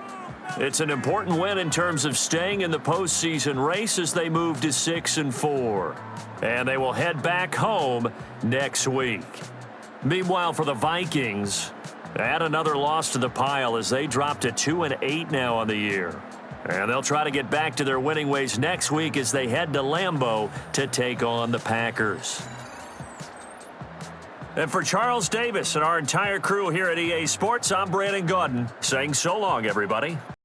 it's an important win in terms of staying in the postseason race as they move to 6-4. And they will head back home next week. Meanwhile, for the Vikings, add another loss to the pile as they drop to 2-8 now on the year. And they'll try to get back to their winning ways next week as they head to Lambeau to take on the Packers. And for Charles Davis and our entire crew here at EA Sports, I'm Brandon Gaudin saying so long, everybody.